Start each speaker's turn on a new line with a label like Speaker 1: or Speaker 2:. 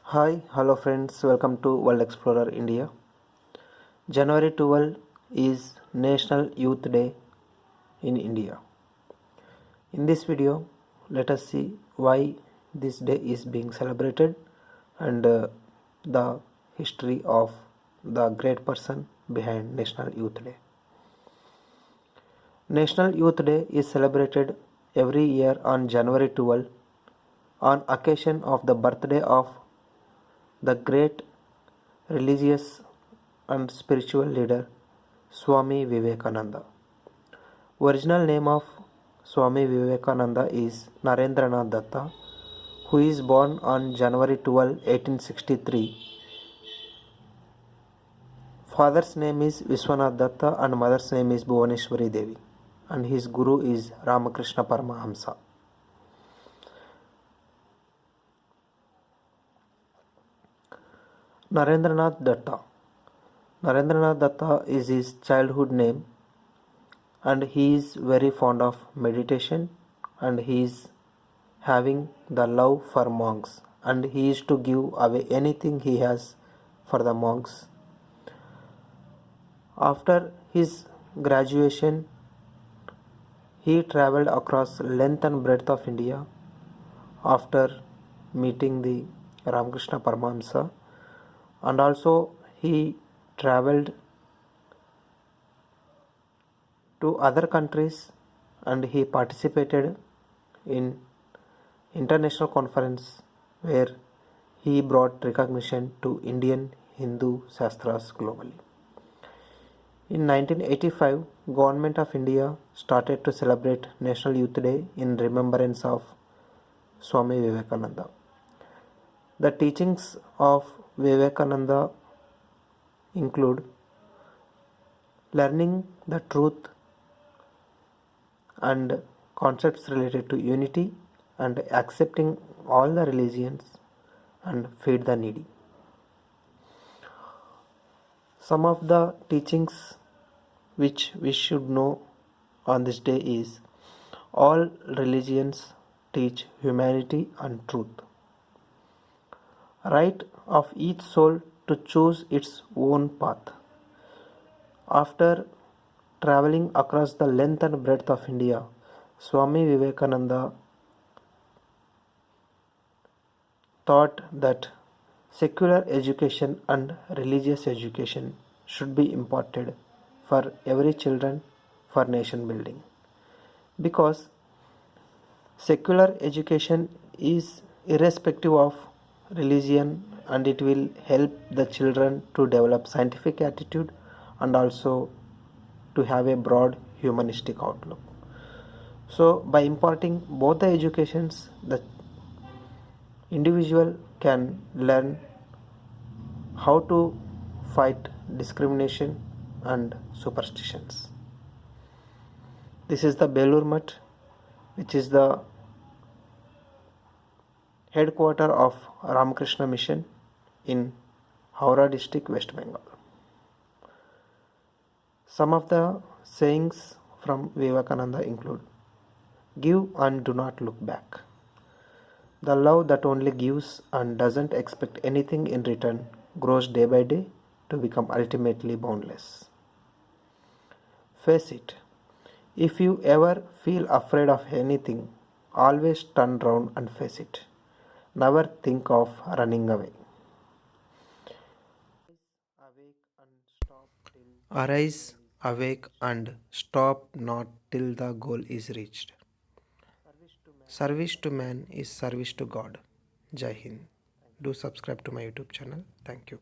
Speaker 1: Hi, hello friends, welcome to World Explorer India. January 12 is National Youth Day in India. In this video, let us see why this day is being celebrated and the history of the great person behind National Youth Day. National Youth Day is celebrated every year on January 12 on occasion of the birthday of the great religious and spiritual leader Swami Vivekananda. Original name of Swami Vivekananda is Narendranath Datta, who is born on January 12, 1863. Father's name is Vishwanath Datta and mother's name is Bhuvaneshwari Devi, and his guru is Ramakrishna Paramahamsa. Narendranath Datta. Narendranath Datta is his childhood name, and he is very fond of meditation, and he is having the love for monks, and he is to give away anything he has for the monks. After his graduation, he traveled across length and breadth of India after meeting the Ramakrishna Paramahamsa, and also he traveled to other countries and he participated in international conference where he brought recognition to Indian Hindu Shastras globally. In 1985, Government of India started to celebrate National Youth Day in remembrance of Swami Vivekananda. The teachings of Vivekananda include learning the truth and concepts related to unity and accepting all the religions and feed the needy. Some of the teachings which we should know on this day is all religions teach humanity and truth. Right of each soul to choose its own path. After traveling across the length and breadth of India, Swami Vivekananda taught that secular education and religious education should be imparted for every children for nation building, because secular education is irrespective of religion and it will help the children to develop scientific attitude and also to have a broad humanistic outlook. So by imparting both the educations, the individual can learn how to fight discrimination and superstitions. This is the Belur Mutt, which is the headquarter of Ramakrishna Mission in Howrah district, West Bengal. Some of the sayings from Vivekananda include: give and do not look back. The love that only gives and doesn't expect anything in return grows day by day to become ultimately boundless. Face it. If you ever feel afraid of anything, always turn round and face it. Never think of running away. Arise, awake, and stop not till the goal is reached. Service to man is service to God. Jai Hind. Do subscribe to my YouTube channel. Thank you.